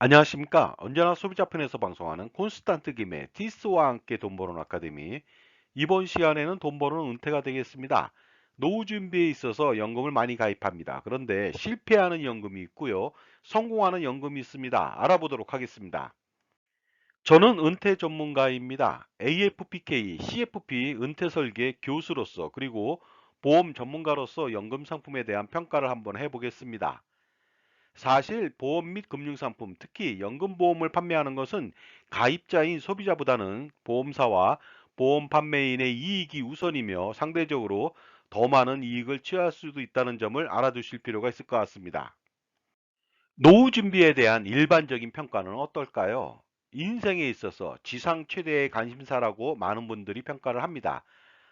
안녕하십니까. 언제나 소비자 편에서 방송하는 콘스탄트 김의 티스와 함께 돈 버는 아카데미. 이번 시간에는 돈 버는 은퇴가 되겠습니다. 노후 준비에 있어서 연금을 많이 가입합니다. 그런데 실패하는 연금이 있고요. 성공하는 연금이 있습니다. 알아보도록 하겠습니다. 저는 은퇴 전문가입니다. AFPK, CFP 은퇴 설계 교수로서 그리고 보험 전문가로서 연금 상품에 대한 평가를 한번 해보겠습니다. 사실 보험 및 금융상품, 특히 연금보험을 판매하는 것은 가입자인 소비자보다는 보험사와 보험 판매인의 이익이 우선이며 상대적으로 더 많은 이익을 취할 수도 있다는 점을 알아두실 필요가 있을 것 같습니다. 노후 준비에 대한 일반적인 평가는 어떨까요? 인생에 있어서 지상 최대의 관심사라고 많은 분들이 평가를 합니다.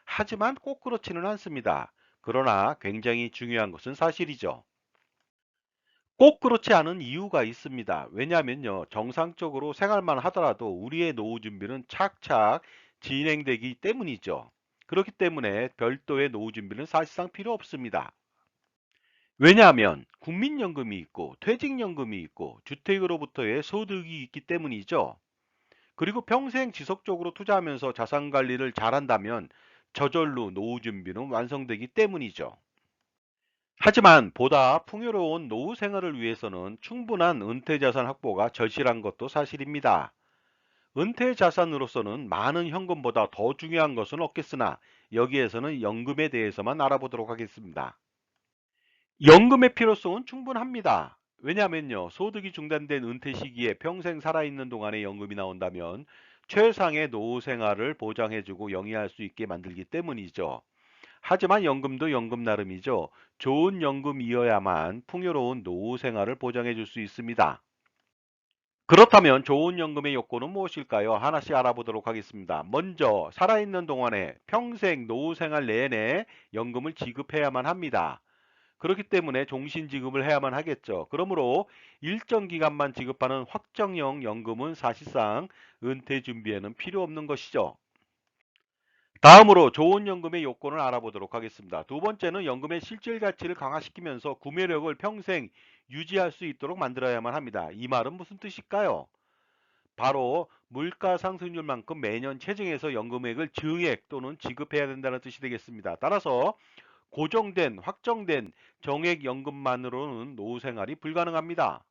하지만 꼭 그렇지는 않습니다. 그러나 굉장히 중요한 것은 사실이죠. 꼭 그렇지 않은 이유가 있습니다. 왜냐하면요, 정상적으로 생활만 하더라도 우리의 노후 준비는 착착 진행되기 때문이죠. 그렇기 때문에 별도의 노후 준비는 사실상 필요 없습니다. 왜냐하면 국민연금이 있고 퇴직연금이 있고 주택으로부터의 소득이 있기 때문이죠. 그리고 평생 지속적으로 투자하면서 자산 관리를 잘한다면 저절로 노후 준비는 완성되기 때문이죠. 하지만 보다 풍요로운 노후 생활을 위해서는 충분한 은퇴 자산 확보가 절실한 것도 사실입니다. 은퇴 자산으로서는 많은 현금보다 더 중요한 것은 없겠으나 여기에서는 연금에 대해서만 알아보도록 하겠습니다. 연금의 필요성은 충분합니다. 왜냐하면요, 소득이 중단된 은퇴 시기에 평생 살아있는 동안에 연금이 나온다면 최상의 노후 생활을 보장해주고 영위할 수 있게 만들기 때문이죠. 하지만 연금도 연금 나름이죠. 좋은 연금이어야만 풍요로운 노후 생활을 보장해 줄 수 있습니다. 그렇다면 좋은 연금의 요건은 무엇일까요? 하나씩 알아보도록 하겠습니다. 먼저 살아있는 동안에 평생 노후 생활 내내 연금을 지급해야만 합니다. 그렇기 때문에 종신 지급을 해야만 하겠죠. 그러므로 일정 기간만 지급하는 확정형 연금은 사실상 은퇴 준비에는 필요 없는 것이죠. 다음으로 좋은 연금의 요건을 알아보도록 하겠습니다. 두 번째는 연금의 실질 가치를 강화시키면서 구매력을 평생 유지할 수 있도록 만들어야만 합니다. 이 말은 무슨 뜻일까요? 바로 물가 상승률만큼 매년 체증해서 연금액을 증액 또는 지급해야 된다는 뜻이 되겠습니다. 따라서 고정된 확정된 정액 연금만으로는 노후 생활이 불가능합니다.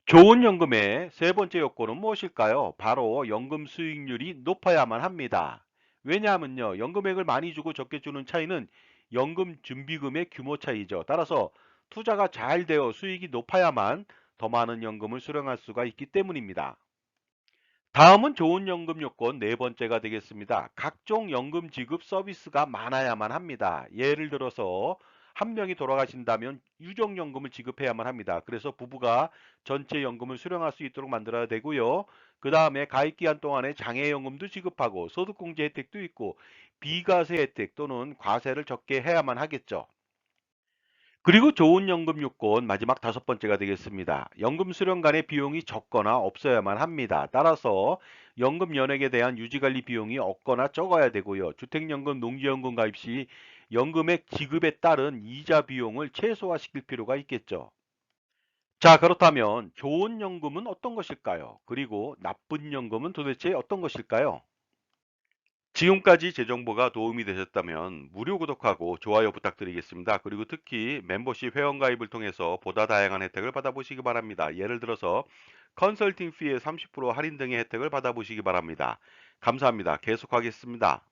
좋은 연금의 세 번째 요건은 무엇일까요? 바로 연금 수익률이 높아야만 합니다. 왜냐하면요, 연금액을 많이 주고 적게 주는 차이는 연금 준비금의 규모 차이죠. 따라서 투자가 잘 되어 수익이 높아야만 더 많은 연금을 수령할 수가 있기 때문입니다. 다음은 좋은 연금 요건 네 번째가 되겠습니다. 각종 연금 지급 서비스가 많아야만 합니다. 예를 들어서 한 명이 돌아가신다면 유족연금을 지급해야만 합니다. 그래서 부부가 전체 연금을 수령할 수 있도록 만들어야 되고요. 그 다음에 가입기간 동안에 장애연금도 지급하고 소득공제 혜택도 있고 비과세 혜택 또는 과세를 적게 해야만 하겠죠. 그리고 좋은 연금 요건 마지막 다섯 번째가 되겠습니다. 연금 수령 간의 비용이 적거나 없어야만 합니다. 따라서 연금 연액에 대한 유지관리 비용이 없거나 적어야 되고요. 주택연금, 농지연금 가입 시 연금액 지급에 따른 이자 비용을 최소화시킬 필요가 있겠죠. 자, 그렇다면 좋은 연금은 어떤 것일까요? 그리고 나쁜 연금은 도대체 어떤 것일까요? 지금까지 제 정보가 도움이 되셨다면 무료 구독하고 좋아요 부탁드리겠습니다. 그리고 특히 멤버십 회원가입을 통해서 보다 다양한 혜택을 받아보시기 바랍니다. 예를 들어서 컨설팅 피의 30% 할인 등의 혜택을 받아보시기 바랍니다. 감사합니다. 계속하겠습니다.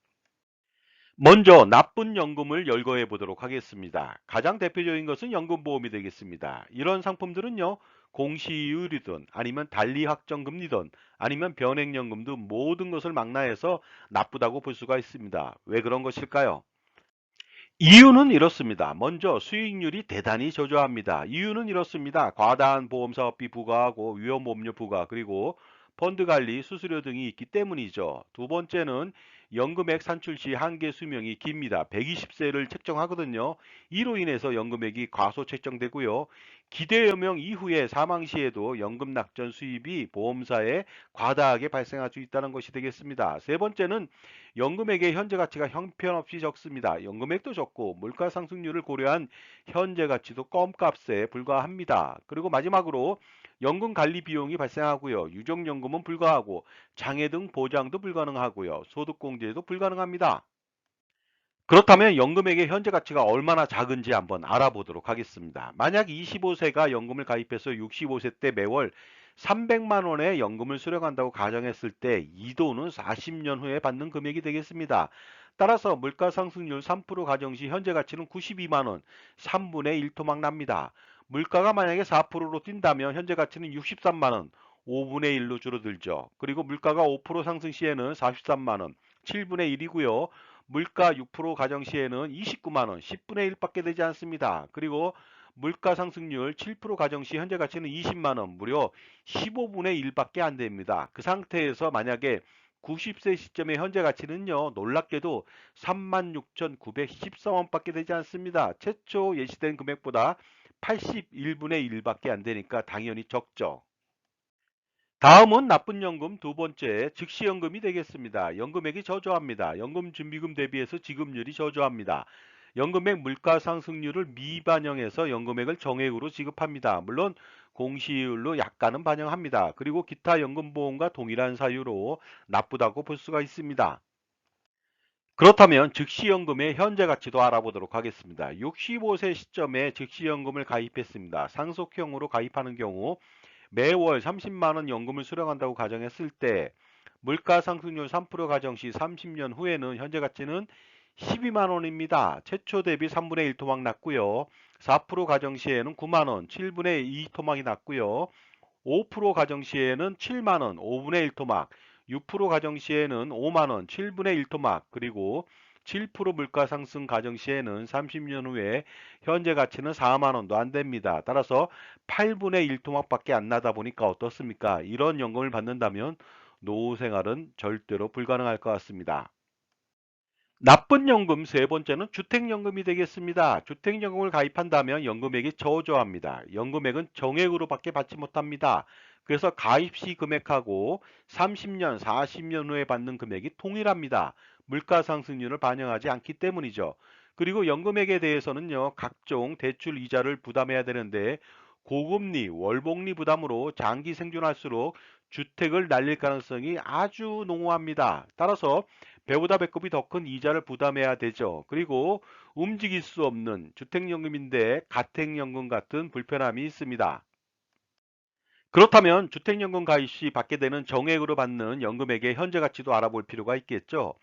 먼저 나쁜 연금을 열거해 보도록 하겠습니다. 가장 대표적인 것은 연금보험이 되겠습니다. 이런 상품들은요, 공시이율이든 아니면 단리 확정금리든 아니면 변액연금 등 모든 것을 망라해서 나쁘다고 볼 수가 있습니다. 왜 그런 것일까요? 이유는 이렇습니다. 먼저 수익률이 대단히 저조합니다. 이유는 이렇습니다. 과다한 보험사업비 부과하고 위험보험료 부과 그리고 펀드 관리, 수수료 등이 있기 때문이죠. 두 번째는 연금액 산출 시 한계 수명이 깁니다. 120세를 책정하거든요. 이로 인해서 연금액이 과소 책정되고요. 기대여명 이후에 사망 시에도 연금 낙전 수입이 보험사에 과다하게 발생할 수 있다는 것이 되겠습니다. 세 번째는 연금액의 현재 가치가 형편없이 적습니다. 연금액도 적고 물가 상승률을 고려한 현재 가치도 껌값에 불과합니다. 그리고 마지막으로 연금 관리 비용이 발생하고요. 유족연금은 불가하고 장애 등 보장도 불가능하고요. 소득공제도 불가능합니다. 그렇다면 연금액의 현재 가치가 얼마나 작은지 한번 알아보도록 하겠습니다. 만약 25세가 연금을 가입해서 65세 때 매월 300만 원의 연금을 수령한다고 가정했을 때 이 돈은 40년 후에 받는 금액이 되겠습니다. 따라서 물가 상승률 3% 가정 시 현재 가치는 92만 원, 3분의 1 토막 납니다. 물가가 만약에 4%로 뛴다면 현재 가치는 63만 원, 5분의 1로 줄어들죠. 그리고 물가가 5% 상승 시에는 43만 원, 7분의 1이고요. 물가 6% 가정 시에는 29만 원, 10분의 1밖에 되지 않습니다. 그리고 물가 상승률 7% 가정 시 현재 가치는 20만 원, 무려 15분의 1밖에 안 됩니다. 그 상태에서 만약에 90세 시점의 현재 가치는요, 놀랍게도 36,914원밖에 되지 않습니다. 최초 예시된 금액보다 81분의 1밖에 안 되니까 당연히 적죠. 다음은 나쁜 연금 두 번째 즉시연금이 되겠습니다. 연금액이 저조합니다. 연금준비금 대비해서 지급률이 저조합니다. 연금액 물가 상승률을 미반영해서 연금액을 정액으로 지급합니다. 물론 공시율로 약간은 반영합니다. 그리고 기타 연금보험과 동일한 사유로 나쁘다고 볼 수가 있습니다. 그렇다면 즉시연금의 현재 가치도 알아보도록 하겠습니다. 65세 시점에 즉시연금을 가입했습니다. 상속형으로 가입하는 경우 매월 30만 원 연금을 수령한다고 가정했을 때 물가 상승률 3% 가정 시 30년 후에는 현재 가치는 12만 원입니다. 최초 대비 3분의 1 토막 났고요. 4% 가정 시에는 9만 원, 7분의 2 토막이 났고요. 5% 가정 시에는 7만 원, 5분의 1 토막, 6% 가정 시에는 5만 원, 7분의 1 토막, 그리고 7% 물가 상승 가정 시에는 30년 후에 현재 가치는 4만 원도 안 됩니다. 따라서 8분의 1 토막밖에 안 나다 보니까 어떻습니까? 이런 연금을 받는다면 노후 생활은 절대로 불가능할 것 같습니다. 나쁜 연금 세 번째는 주택연금이 되겠습니다. 주택연금을 가입한다면 연금액이 저조합니다. 연금액은 정액으로밖에 받지 못합니다. 그래서 가입 시 금액하고 30년, 40년 후에 받는 금액이 동일합니다. 물가 상승률을 반영하지 않기 때문이죠. 그리고 연금액에 대해서는요, 각종 대출 이자를 부담해야 되는데 고금리, 월복리 부담으로 장기 생존할수록 주택을 날릴 가능성이 아주 농후합니다. 따라서 배보다 배꼽이 더 큰 이자를 부담해야 되죠. 그리고 움직일 수 없는 주택연금인데 가택연금 같은 불편함이 있습니다. 그렇다면 주택연금 가입 시 받게 되는 정액으로 받는 연금액의 현재 가치도 알아볼 필요가 있겠죠.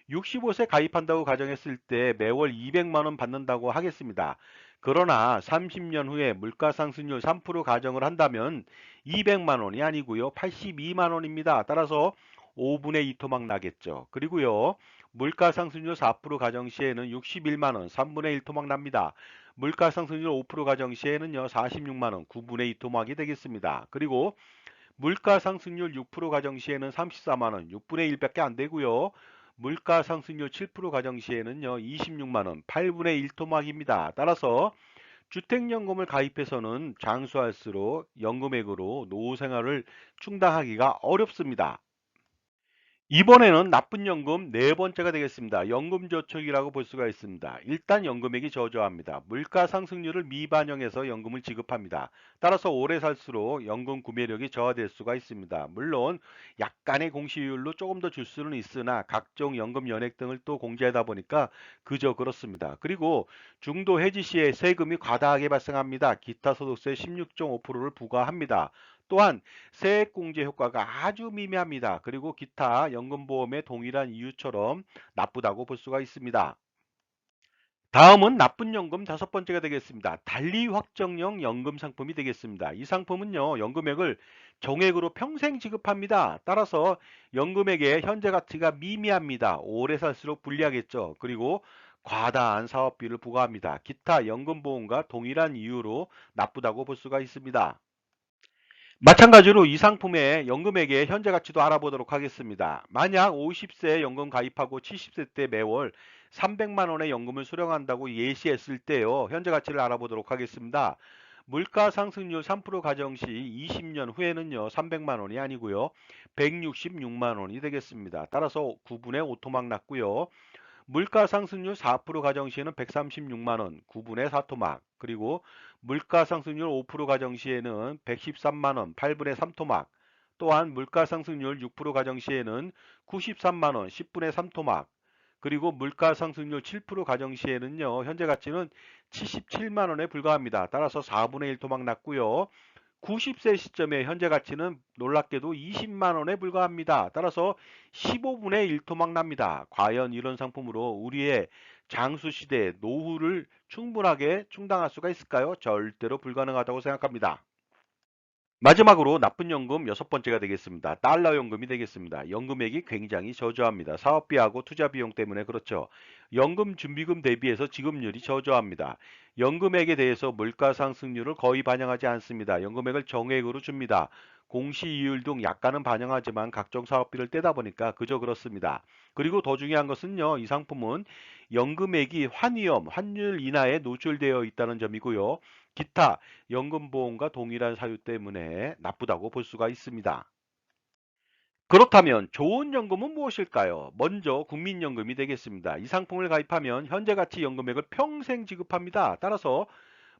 65세 가입한다고 가정했을 때 매월 200만 원 받는다고 하겠습니다. 그러나 30년 후에 물가 상승률 3% 가정을 한다면 200만 원이 아니고요. 82만 원입니다. 따라서 5분의 2 토막 나겠죠. 그리고요. 물가 상승률 4% 가정 시에는 61만 원, 3분의 1 토막 납니다. 물가 상승률 5% 가정 시에는요, 46만 원, 9분의 2 토막이 되겠습니다. 그리고 물가 상승률 6% 가정 시에는 34만 원, 6분의 1밖에 안 되고요. 물가 상승률 7% 가정 시에는요, 26만 원, 8분의 1 토막입니다. 따라서 주택연금을 가입해서는 장수할수록 연금액으로 노후 생활을 충당하기가 어렵습니다. 이번에는 나쁜 연금 네 번째가 되겠습니다. 연금저축이라고 볼 수가 있습니다. 일단 연금액이 저조합니다. 물가 상승률을 미반영해서 연금을 지급합니다. 따라서 오래 살수록 연금 구매력이 저하될 수가 있습니다. 물론 약간의 공시율로 조금 더 줄 수는 있으나 각종 연금 연획 등을 또 공제하다 보니까 그저 그렇습니다. 그리고 중도 해지 시에 세금이 과다하게 발생합니다. 기타 소득세 16.5%를 부과합니다. 또한 세액공제 효과가 아주 미미합니다. 그리고 기타 연금보험의 동일한 이유처럼 나쁘다고 볼 수가 있습니다. 다음은 나쁜 연금 다섯 번째가 되겠습니다. 달리 확정형 연금 상품이 되겠습니다. 이 상품은요, 연금액을 정액으로 평생 지급합니다. 따라서 연금액의 현재 가치가 미미합니다. 오래 살수록 불리하겠죠. 그리고 과다한 사업비를 부과합니다. 기타 연금보험과 동일한 이유로 나쁘다고 볼 수가 있습니다. 마찬가지로 이 상품의 연금액의 현재 가치도 알아보도록 하겠습니다. 만약 50세 연금 가입하고 70세 때 매월 300만 원의 연금을 수령한다고 예시했을 때요. 현재 가치를 알아보도록 하겠습니다. 물가 상승률 3% 가정 시 20년 후에는요, 300만 원이 아니고요, 166만 원이 되겠습니다. 따라서 9분의 오토막 났고요. 물가 상승률 4% 가정 시에는 136만 원, 9분의 4토막. 그리고 물가 상승률 5% 가정 시에는 113만 원, 8분의 3토막. 또한 물가 상승률 6% 가정 시에는 93만 원, 10분의 3토막. 그리고 물가 상승률 7% 가정 시에는요, 현재 가치는 77만 원에 불과합니다. 따라서 4분의 1 토막 났고요. 90세 시점의 현재 가치는 놀랍게도 20만 원에 불과합니다. 따라서 15분의 1 토막 납니다. 과연 이런 상품으로 우리의 장수 시대 노후를 충분하게 충당할 수가 있을까요? 절대로 불가능하다고 생각합니다. 마지막으로 나쁜 연금 여섯 번째가 되겠습니다. 달러 연금이 되겠습니다. 연금액이 굉장히 저조합니다. 사업비하고 투자 비용 때문에 그렇죠. 연금 준비금 대비해서 지급률이 저조합니다. 연금액에 대해서 물가 상승률을 거의 반영하지 않습니다. 연금액을 정액으로 줍니다. 공시이율 등 약간은 반영하지만 각종 사업비를 떼다 보니까 그저 그렇습니다. 그리고 더 중요한 것은요. 이 상품은 연금액이 환위험, 환율 인하에 노출되어 있다는 점이고요. 기타 연금보험과 동일한 사유 때문에 나쁘다고 볼 수가 있습니다. 그렇다면 좋은 연금은 무엇일까요? 먼저 국민연금이 되겠습니다. 이 상품을 가입하면 현재 가치 연금액을 평생 지급합니다. 따라서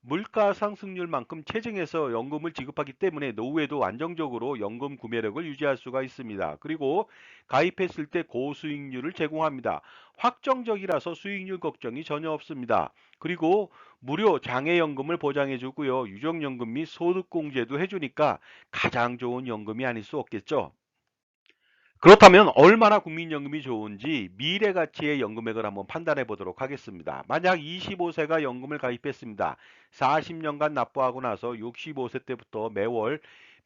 물가 상승률만큼 체증해서 연금을 지급하기 때문에 노후에도 안정적으로 연금 구매력을 유지할 수가 있습니다. 그리고 가입했을 때 고수익률을 제공합니다. 확정적이라서 수익률 걱정이 전혀 없습니다. 그리고 무료 장애연금을 보장해 주고요. 유족연금 및 소득공제도 해주니까 가장 좋은 연금이 아닐 수 없겠죠. 그렇다면 얼마나 국민연금이 좋은지 미래 가치의 연금액을 한번 판단해 보도록 하겠습니다. 만약 25세가 연금을 가입했습니다. 40년간 납부하고 나서 65세 때부터 매월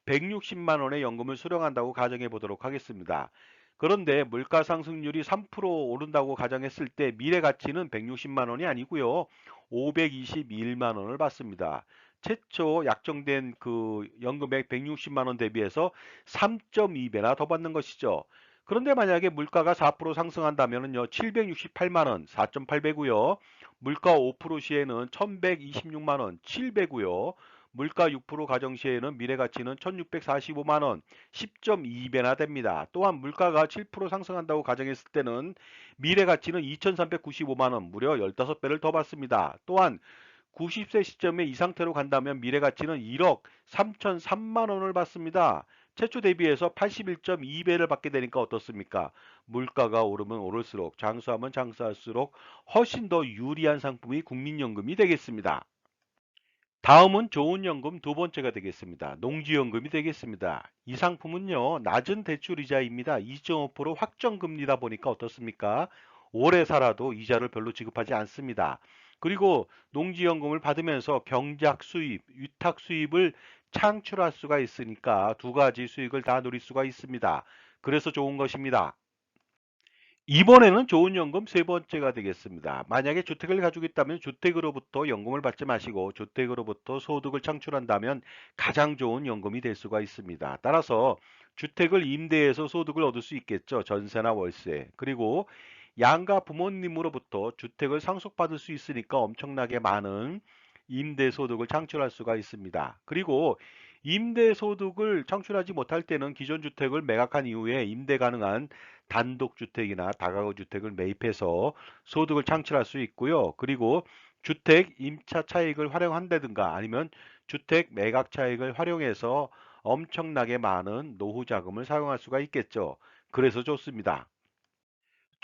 160만 원의 연금을 수령한다고 가정해 보도록 하겠습니다. 그런데 물가 상승률이 3% 오른다고 가정했을 때 미래 가치는 160만 원이 아니고요. 521만 원을 받습니다. 최초 약정된 그 연금액 160만 원 대비해서 3.2배나 더 받는 것이죠. 그런데 만약에 물가가 4% 상승한다면요. 768만 원, 4.8배고요. 물가 5% 시에는 1126만 원, 7배고요. 물가 6% 가정 시에는 미래 가치는 1645만 원, 10.2배나 됩니다. 또한 물가가 7% 상승한다고 가정했을 때는 미래 가치는 2395만 원, 무려 15배를 더 받습니다. 또한 90세 시점에 이 상태로 간다면 미래 가치는 1억 3003만 원을 받습니다. 최초 대비해서 81.2배를 받게 되니까 어떻습니까? 물가가 오르면 오를수록 장수하면 장수할수록 훨씬 더 유리한 상품이 국민연금이 되겠습니다. 다음은 좋은 연금 두 번째가 되겠습니다. 농지연금이 되겠습니다. 이 상품은요, 낮은 대출이자입니다. 2.5% 확정금리다 보니까 어떻습니까? 오래 살아도 이자를 별로 지급하지 않습니다. 그리고 농지연금을 받으면서 경작 수입, 위탁 수입을 창출할 수가 있으니까 두 가지 수익을 다 누릴 수가 있습니다. 그래서 좋은 것입니다. 이번에는 좋은 연금 세 번째가 되겠습니다. 만약에 주택을 가지고 있다면 주택으로부터 연금을 받지 마시고 주택으로부터 소득을 창출한다면 가장 좋은 연금이 될 수가 있습니다. 따라서 주택을 임대해서 소득을 얻을 수 있겠죠. 전세나 월세. 그리고 양가 부모님으로부터 주택을 상속받을 수 있으니까 엄청나게 많은 임대 소득을 창출할 수가 있습니다. 그리고 임대 소득을 창출하지 못할 때는 기존 주택을 매각한 이후에 임대 가능한 단독주택이나 다가구 주택을 매입해서 소득을 창출할 수 있고요. 그리고 주택 임차 차익을 활용한다든가 아니면 주택 매각 차익을 활용해서 엄청나게 많은 노후 자금을 사용할 수가 있겠죠. 그래서 좋습니다.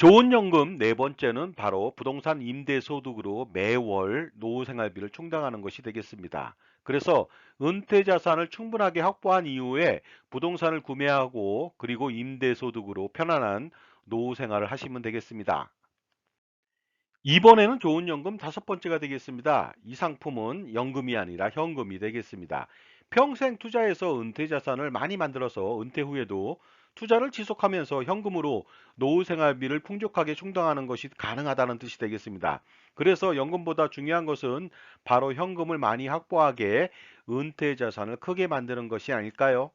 좋은 연금 네 번째는 바로 부동산 임대 소득으로 매월 노후 생활비를 충당하는 것이 되겠습니다. 그래서 은퇴 자산을 충분하게 확보한 이후에 부동산을 구매하고 그리고 임대 소득으로 편안한 노후 생활을 하시면 되겠습니다. 이번에는 좋은 연금 다섯 번째가 되겠습니다. 이 상품은 연금이 아니라 현금이 되겠습니다. 평생 투자해서 은퇴 자산을 많이 만들어서 은퇴 후에도 투자를 지속하면서 현금으로 노후 생활비를 풍족하게 충당하는 것이 가능하다는 뜻이 되겠습니다. 그래서 연금보다 중요한 것은 바로 현금을 많이 확보하게 은퇴 자산을 크게 만드는 것이 아닐까요?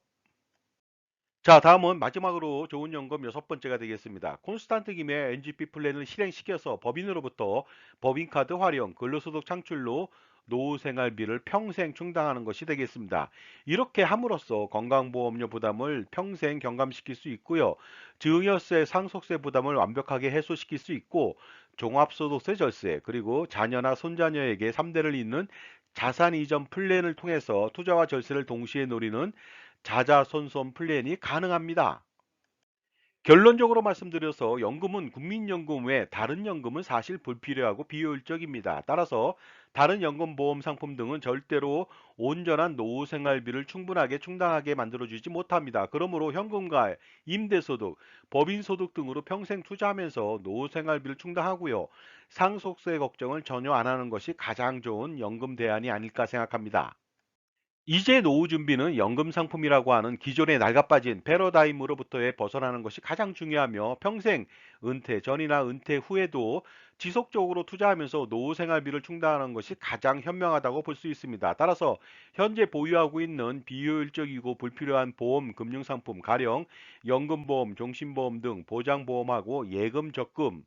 자, 다음은 마지막으로 좋은 연금 여섯 번째가 되겠습니다. 콘스탄트 김의 NGP 플랜을 실행시켜서 법인으로부터 법인카드 활용, 근로소득 창출로 노후 생활비를 평생 충당하는 것이 되겠습니다. 이렇게 함으로써 건강보험료 부담을 평생 경감시킬 수 있고요. 증여세, 상속세 부담을 완벽하게 해소시킬 수 있고 종합소득세 절세, 그리고 자녀나 손자녀에게 3대를 잇는 자산 이전 플랜을 통해서 투자와 절세를 동시에 노리는 자자손손 플랜이 가능합니다. 결론적으로 말씀드려서 연금은 국민연금 외 다른 연금은 사실 불필요하고 비효율적입니다. 따라서 다른 연금 보험 상품 등은 절대로 온전한 노후 생활비를 충분하게 충당하게 만들어주지 못합니다. 그러므로 현금과 임대소득, 법인소득 등으로 평생 투자하면서 노후 생활비를 충당하고요. 상속세 걱정을 전혀 안 하는 것이 가장 좋은 연금 대안이 아닐까 생각합니다. 이제 노후 준비는 연금 상품이라고 하는 기존에 낡아빠진 패러다임으로부터의 벗어나는 것이 가장 중요하며 평생 은퇴 전이나 은퇴 후에도 지속적으로 투자하면서 노후 생활비를 충당하는 것이 가장 현명하다고 볼 수 있습니다. 따라서 현재 보유하고 있는 비효율적이고 불필요한 보험 금융 상품 가령 연금보험, 종신보험 등 보장보험하고 예금 적금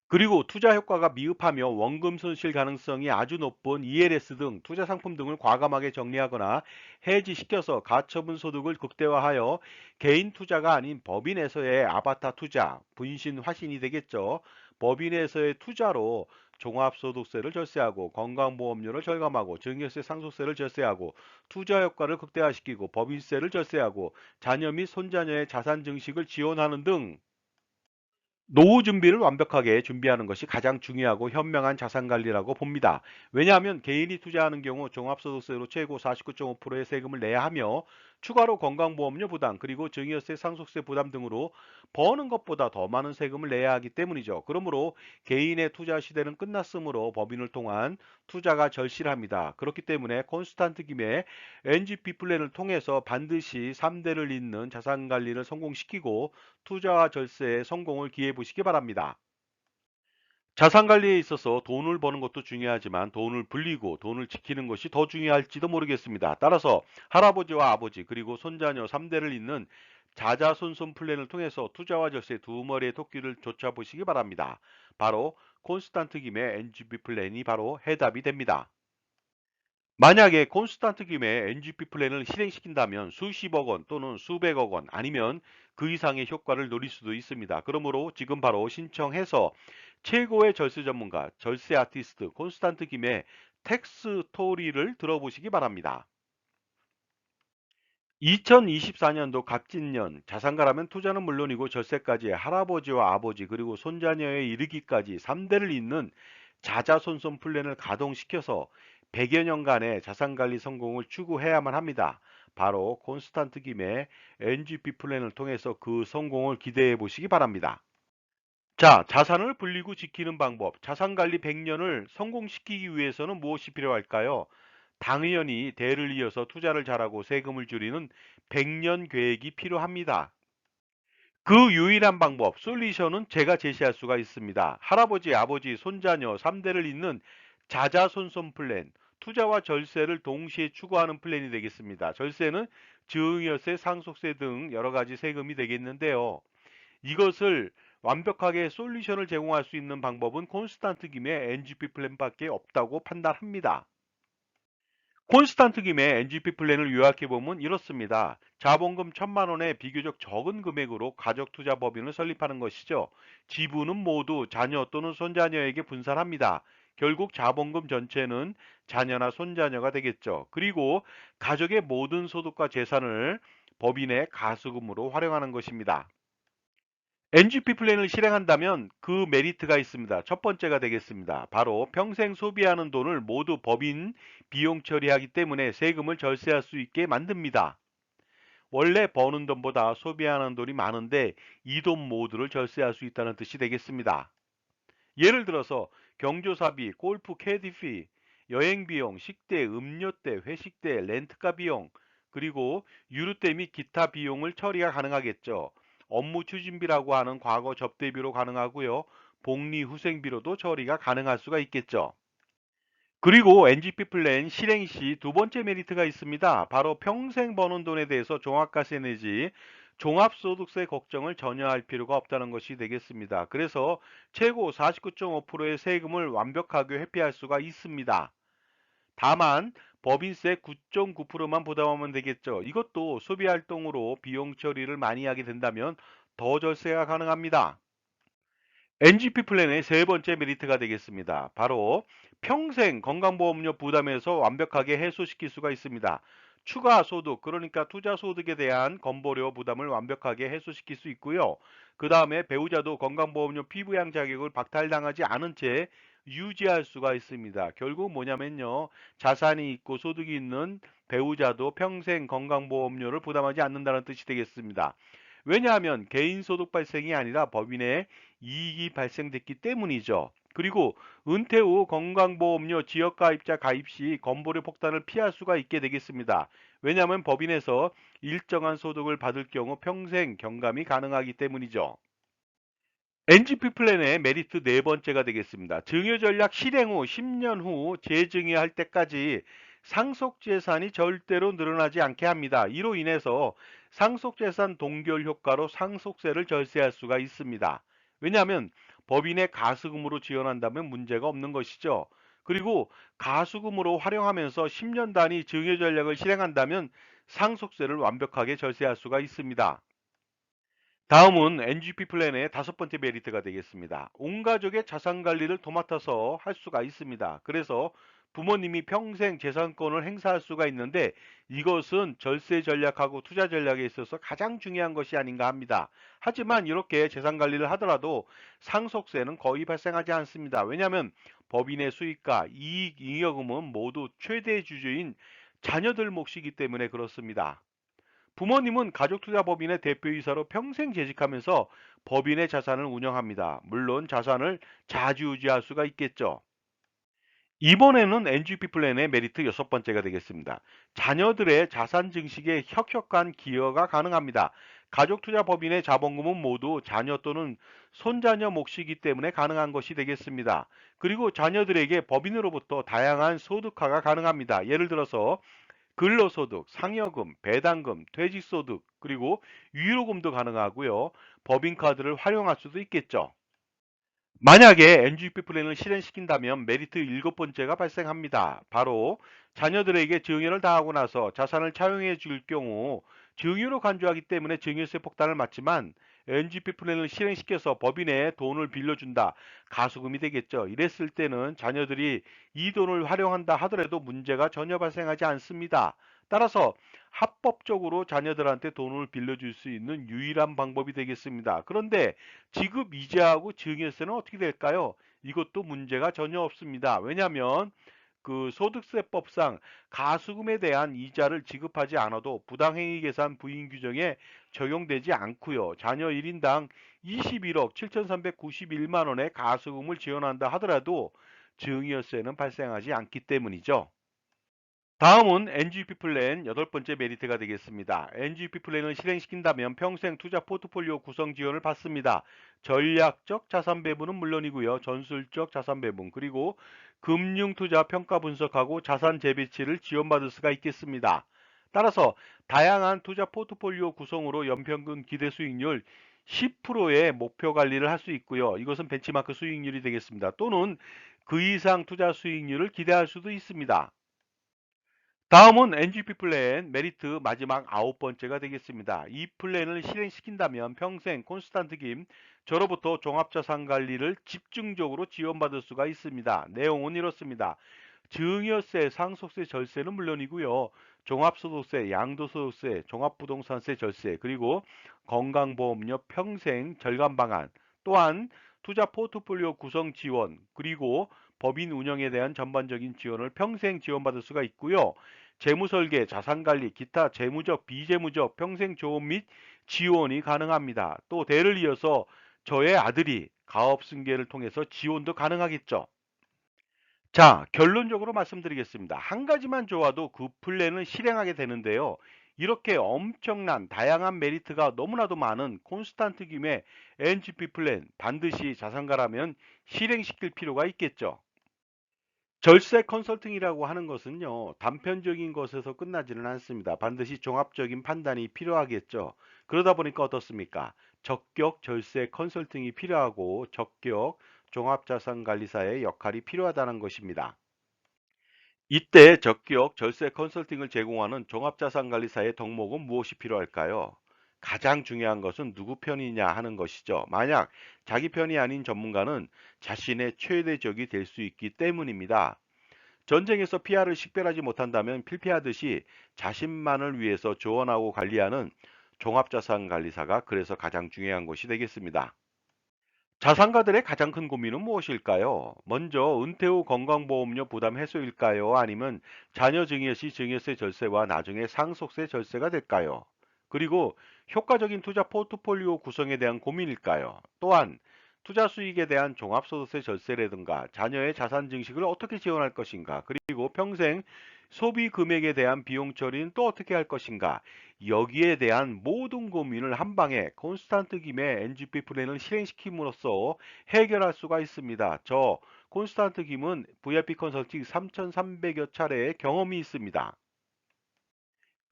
그리고 투자 효과가 미흡하며 원금 손실 가능성이 아주 높은 ELS 등 투자 상품 등을 과감하게 정리하거나 해지시켜서 가처분 소득을 극대화하여 개인 투자가 아닌 법인에서의 아바타 투자, 분신 화신이 되겠죠. 법인에서의 투자로 종합소득세를 절세하고 건강보험료를 절감하고 증여세 상속세를 절세하고 투자 효과를 극대화시키고 법인세를 절세하고 자녀 및 손자녀의 자산 증식을 지원하는 등 노후 준비를 완벽하게 준비하는 것이 가장 중요하고 현명한 자산 관리라고 봅니다. 왜냐하면 개인이 투자하는 경우 종합소득세로 최고 49.5%의 세금을 내야 하며 추가로 건강보험료 부담 그리고 증여세 상속세 부담 등으로 버는 것보다 더 많은 세금을 내야 하기 때문이죠. 그러므로 개인의 투자 시대는 끝났으므로 법인을 통한 투자가 절실합니다. 그렇기 때문에 콘스탄트 김의 NGP 플랜을 통해서 반드시 3대를 잇는 자산 관리를 성공시키고 투자와 절세에 성공을 기해 보시기 바랍니다. 자산 관리에 있어서 돈을 버는 것도 중요하지만 돈을 불리고 돈을 지키는 것이 더 중요할지도 모르겠습니다. 따라서 할아버지와 아버지 그리고 손자녀 3대를 잇는 자자손손 플랜을 통해서 투자와 절세 두 머리의 토끼를 쫓아보시기 바랍니다. 바로 콘스탄트 김의 NGP 플랜이 바로 해답이 됩니다. 만약에 콘스탄트 김의 NGP 플랜을 실행시킨다면 수십억 원 또는 수백억 원 아니면 그 이상의 효과를 노릴 수도 있습니다. 그러므로 지금 바로 신청해서 최고의 절세 전문가, 절세 아티스트 콘스탄트 김의 텍스 토리를 들어보시기 바랍니다. 2024년도 갑진년 자산가라면 투자는 물론이고 절세까지 할아버지와 아버지 그리고 손자녀에 이르기까지 3대를 잇는 자자손손 플랜을 가동시켜서 100여 년간의 자산관리 성공을 추구해야만 합니다. 바로 콘스탄트 김의 NGP 플랜을 통해서 그 성공을 기대해 보시기 바랍니다. 자, 자산을 불리고 지키는 방법. 자산관리 100년을 성공시키기 위해서는 무엇이 필요할까요? 당연히 대를 이어서 투자를 잘하고 세금을 줄이는 100년 계획이 필요합니다. 그 유일한 방법, 솔루션은 제가 제시할 수가 있습니다. 할아버지, 아버지, 손자녀 3대를 잇는 자자손손 플랜, 투자와 절세를 동시에 추구하는 플랜이 되겠습니다. 절세는 증여세, 상속세 등 여러 가지 세금이 되겠는데요. 이것을 완벽하게 솔루션을 제공할 수 있는 방법은 콘스탄트 김의 NGP 플랜밖에 없다고 판단합니다. 콘스탄트 김의 NGP 플랜을 요약해보면 이렇습니다. 자본금 1,000만 원의 비교적 적은 금액으로 가족 투자 법인을 설립하는 것이죠. 지분은 모두 자녀 또는 손자녀에게 분산합니다. 결국 자본금 전체는 자녀나 손자녀가 되겠죠. 그리고 가족의 모든 소득과 재산을 법인의 가수금으로 활용하는 것입니다. NGP 플랜을 실행한다면 그 메리트가 있습니다. 첫 번째가 되겠습니다. 바로 평생 소비하는 돈을 모두 법인 비용 처리하기 때문에 세금을 절세할 수 있게 만듭니다. 원래 버는 돈보다 소비하는 돈이 많은데 이 돈 모두를 절세할 수 있다는 뜻이 되겠습니다. 예를 들어서 경조사비, 골프 캐디피, 여행비용, 식대, 음료대, 회식대, 렌트카 비용, 그리고 유류대 및 기타 비용을 처리가 가능하겠죠. 업무 추진비라고 하는 과거 접대비로 가능하고요. 복리 후생비로도 처리가 가능할 수가 있겠죠. 그리고 NGP 플랜 실행 시 두 번째 메리트가 있습니다. 바로 평생 버는 돈에 대해서 종합과세 내지 종합소득세 걱정을 전혀 할 필요가 없다는 것이 되겠습니다. 그래서 최고 49.5%의 세금을 완벽하게 회피할 수가 있습니다. 다만 법인세 9.9%만 부담하면 되겠죠. 이것도 소비 활동으로 비용 처리를 많이 하게 된다면 더 절세가 가능합니다. NGP 플랜의 세 번째 메리트가 되겠습니다. 바로 평생 건강보험료 부담에서 완벽하게 해소시킬 수가 있습니다. 추가 소득, 그러니까 투자 소득에 대한 건보료 부담을 완벽하게 해소시킬 수 있고요. 그 다음에 배우자도 건강보험료 피부양 자격을 박탈당하지 않은 채 유지할 수가 있습니다. 결국 뭐냐면요. 자산이 있고 소득이 있는 배우자도 평생 건강보험료를 부담하지 않는다는 뜻이 되겠습니다. 왜냐하면 개인소득 발생이 아니라 법인의 이익이 발생됐기 때문이죠. 그리고 은퇴 후 건강보험료 지역가입자 가입 시 건보료 폭탄을 피할 수가 있게 되겠습니다. 왜냐하면 법인에서 일정한 소득을 받을 경우 평생 경감이 가능하기 때문이죠. NGP 플랜의 메리트 네 번째가 되겠습니다. 증여 전략 실행 후 10년 후 재증여할 때까지 상속 재산이 절대로 늘어나지 않게 합니다. 이로 인해서 상속 재산 동결 효과로 상속세를 절세할 수가 있습니다. 왜냐하면 법인의 가수금으로 지원한다면 문제가 없는 것이죠. 그리고 가수금으로 활용하면서 10년 단위 증여 전략을 실행한다면 상속세를 완벽하게 절세할 수가 있습니다. 다음은 NGP 플랜의 다섯 번째 메리트가 되겠습니다. 온 가족의 자산 관리를 도맡아서 할 수가 있습니다. 그래서 부모님이 평생 재산권을 행사할 수가 있는데 이것은 절세 전략하고 투자 전략에 있어서 가장 중요한 것이 아닌가 합니다. 하지만 이렇게 재산 관리를 하더라도 상속세는 거의 발생하지 않습니다. 왜냐하면 법인의 수익과 이익 잉여금은 모두 최대 주주인 자녀들 몫이기 때문에 그렇습니다. 부모님은 가족투자법인의 대표이사로 평생 재직하면서 법인의 자산을 운영합니다. 물론 자산을 자주유지할 수가 있겠죠. 이번에는 NGP 플랜의 메리트 여섯 번째가 되겠습니다. 자녀들의 자산 증식에 혁혁한 기여가 가능합니다. 가족투자법인의 자본금은 모두 자녀 또는 손자녀 몫이기 때문에 가능한 것이 되겠습니다. 그리고 자녀들에게 법인으로부터 다양한 소득화가 가능합니다. 예를 들어서 근로소득, 상여금, 배당금, 퇴직소득, 그리고 유로금도 가능하고요. 법인카드를 활용할 수도 있겠죠. 만약에 NGP 플랜을 실행시킨다면 메리트 일곱 번째가 발생합니다. 바로 자녀들에게 증여를 다하고 나서 자산을 차용해 줄 경우 증여로 간주하기 때문에 증여세 폭탄을 맞지만 NGP 플랜을 실행시켜서 법인에 돈을 빌려준다. 가수금이 되겠죠. 이랬을 때는 자녀들이 이 돈을 활용한다 하더라도 문제가 전혀 발생하지 않습니다. 따라서 합법적으로 자녀들한테 돈을 빌려줄 수 있는 유일한 방법이 되겠습니다. 그런데 지급 이자하고 증여세는 어떻게 될까요? 이것도 문제가 전혀 없습니다. 왜냐하면 그 소득세법상 가수금에 대한 이자를 지급하지 않아도 부당행위 계산 부인 규정에 적용되지 않고요. 자녀 1인당 21억 7,391만 원의 가수금을 지원한다 하더라도 증여세는 발생하지 않기 때문이죠. 다음은 NGP 플랜 여덟 번째 메리트가 되겠습니다. NGP 플랜을 실행시킨다면 평생 투자 포트폴리오 구성 지원을 받습니다. 전략적 자산 배분은 물론이고요. 전술적 자산 배분 그리고 금융 투자 평가 분석하고 자산 재배치를 지원받을 수가 있겠습니다. 따라서 다양한 투자 포트폴리오 구성으로 연평균 기대 수익률 10%의 목표 관리를 할 수 있고요. 이것은 벤치마크 수익률이 되겠습니다. 또는 그 이상 투자 수익률을 기대할 수도 있습니다. 다음은 NGP 플랜 메리트 마지막 아홉 번째가 되겠습니다. 이 플랜을 실행시킨다면 평생 콘스탄트 김 저로부터 종합자산 관리를 집중적으로 지원받을 수가 있습니다. 내용은 이렇습니다. 증여세, 상속세, 절세는 물론이고요. 종합소득세, 양도소득세, 종합부동산세 절세, 그리고 건강보험료 평생 절감 방안, 또한 투자 포트폴리오 구성 지원, 그리고 법인 운영에 대한 전반적인 지원을 평생 지원받을 수가 있고요. 재무설계, 자산관리, 기타 재무적, 비재무적 평생 조언 및 지원이 가능합니다. 또 대를 이어서 저의 아들이 가업승계를 통해서 지원도 가능하겠죠. 자, 결론적으로 말씀드리겠습니다. 한 가지만 좋아도 그 플랜을 실행하게 되는데요. 이렇게 엄청난 다양한 메리트가 너무나도 많은 콘스탄트 김의 NGP 플랜 반드시 자산가라면 실행시킬 필요가 있겠죠. 절세 컨설팅이라고 하는 것은요, 단편적인 것에서 끝나지는 않습니다. 반드시 종합적인 판단이 필요하겠죠. 그러다 보니까 어떻습니까? 적격 절세 컨설팅이 필요하고 적격 종합자산관리사의 역할이 필요하다는 것입니다. 이때 적격 절세 컨설팅을 제공하는 종합자산관리사의 덕목은 무엇이 필요할까요? 가장 중요한 것은 누구 편이냐 하는 것이죠. 만약 자기 편이 아닌 전문가는 자신의 최대적이 될 수 있기 때문입니다. 전쟁에서 피해를 식별하지 못한다면 필피하듯이 자신만을 위해서 조언하고 관리하는 종합자산관리사가 그래서 가장 중요한 것이 되겠습니다. 자산가들의 가장 큰 고민은 무엇일까요? 먼저 은퇴 후 건강보험료 부담 해소일까요? 아니면 자녀 증여 시 증여세 절세와 나중에 상속세 절세가 될까요? 그리고 효과적인 투자 포트폴리오 구성에 대한 고민일까요? 또한 투자 수익에 대한 종합소득세 절세라든가 자녀의 자산 증식을 어떻게 지원할 것인가? 그리고 평생 소비 금액에 대한 비용 처리는 또 어떻게 할 것인가? 여기에 대한 모든 고민을 한 방에 콘스탄트 김의 NGP 플랜을 실행시킴으로써 해결할 수가 있습니다. 저 콘스탄트 김은 VIP 컨설팅 3,300여 차례의 경험이 있습니다.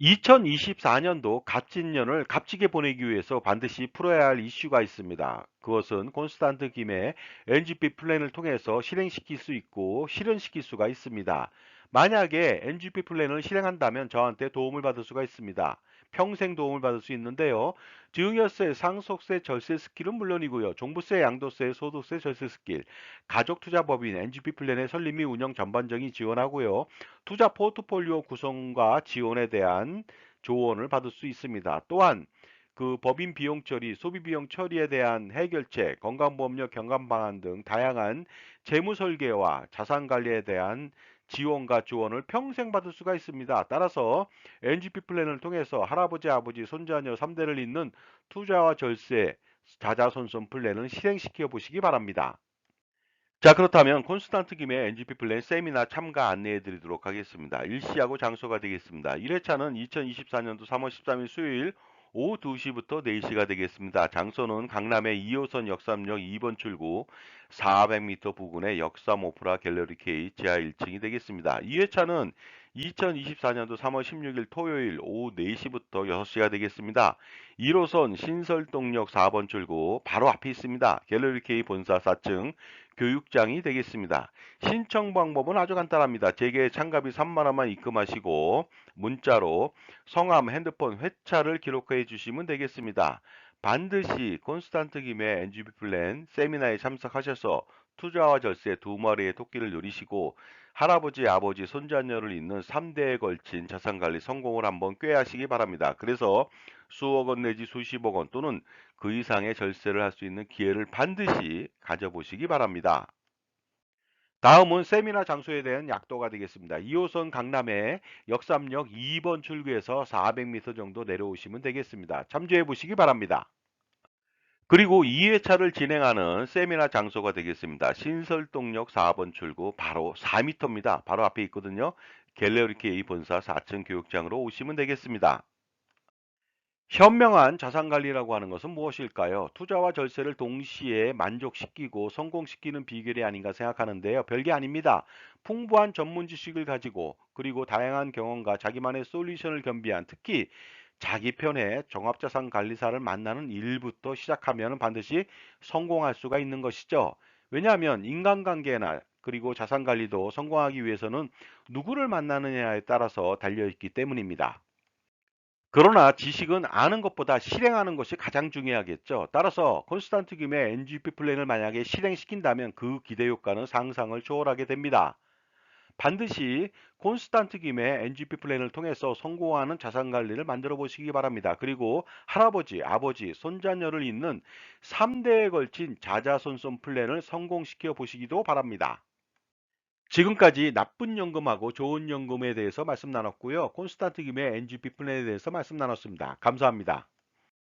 2024년도 갑진년을 값지게 보내기 위해서 반드시 풀어야 할 이슈가 있습니다. 그것은 콘스탄트 김의 NGP 플랜을 통해서 실행시킬 수 있고 실현시킬 수가 있습니다. 만약에 NGP 플랜을 실행한다면 저한테 도움을 받을 수가 있습니다. 평생 도움을 받을 수 있는데요. 증여세, 상속세, 절세 스킬은 물론이고요. 종부세, 양도세, 소득세, 절세 스킬, 가족투자법인 NGP 플랜의 설립 및 운영 전반적인 지원하고요. 투자 포트폴리오 구성과 지원에 대한 조언을 받을 수 있습니다. 또한 그 법인 비용 처리, 소비 비용 처리에 대한 해결책, 건강보험료 경감 방안 등 다양한 재무 설계와 자산 관리에 대한 지원과 조언을 평생 받을 수가 있습니다. 따라서 NGP 플랜을 통해서 할아버지, 아버지, 손자녀 3대를 잇는 투자와 절세, 자자손손 플랜을 실행시켜 보시기 바랍니다. 자, 그렇다면 콘스탄트 김의 NGP 플랜 세미나 참가 안내해 드리도록 하겠습니다. 일시하고 장소가 되겠습니다. 1회차는 2024년도 3월 13일 수요일 오후 2시부터 4시가 되겠습니다. 장소는 강남의 2호선 역삼역 2번 출구 400m 부근의 역삼 오프라 갤러리 K 지하 1층이 되겠습니다. 2회차는 2024년도 3월 16일 토요일 오후 4시부터 6시가 되겠습니다. 1호선 신설동역 4번 출구 바로 앞에 있습니다. 갤러리 K 본사 4층 교육장이 되겠습니다. 신청 방법은 아주 간단합니다. 제게 참가비 3만 원만 입금하시고 문자로 성함, 핸드폰, 회차를 기록해 주시면 되겠습니다. 반드시 콘스탄트 김의 NGP 플랜 세미나에 참석하셔서 투자와 절세 두 마리의 토끼를 누리시고 할아버지, 아버지, 손자녀를 잇는 3대에 걸친 자산관리 성공을 한번 꾀하시기 바랍니다. 그래서 수억 원 내지 수십억 원 또는 그 이상의 절세를 할 수 있는 기회를 반드시 가져보시기 바랍니다. 다음은 세미나 장소에 대한 약도가 되겠습니다. 2호선 강남의 역삼역 2번 출구에서 400m 정도 내려오시면 되겠습니다. 참조해 보시기 바랍니다. 그리고 2회차를 진행하는 세미나 장소가 되겠습니다. 신설동역 4번 출구 바로 4m입니다. 바로 앞에 있거든요. 갤러리 K 본사 4층 교육장으로 오시면 되겠습니다. 현명한 자산관리라고 하는 것은 무엇일까요? 투자와 절세를 동시에 만족시키고 성공시키는 비결이 아닌가 생각하는데요. 별게 아닙니다. 풍부한 전문 지식을 가지고 그리고 다양한 경험과 자기만의 솔루션을 겸비한 특히 자기 편의 종합자산관리사를 만나는 일부터 시작하면 반드시 성공할 수가 있는 것이죠. 왜냐하면 인간관계나 그리고 자산관리도 성공하기 위해서는 누구를 만나느냐에 따라서 달려있기 때문입니다. 그러나 지식은 아는 것보다 실행하는 것이 가장 중요하겠죠. 따라서 콘스탄트 김의 NGP 플랜을 만약에 실행시킨다면 그 기대 효과는 상상을 초월하게 됩니다. 반드시 콘스탄트 김의 NGP 플랜을 통해서 성공하는 자산 관리를 만들어 보시기 바랍니다. 그리고 할아버지, 아버지, 손자녀를 잇는 3대에 걸친 자자손손 플랜을 성공시켜 보시기도 바랍니다. 지금까지 나쁜 연금하고 좋은 연금에 대해서 말씀 나눴고요. 콘스탄트 김의 NGP 플랜에 대해서 말씀 나눴습니다. 감사합니다.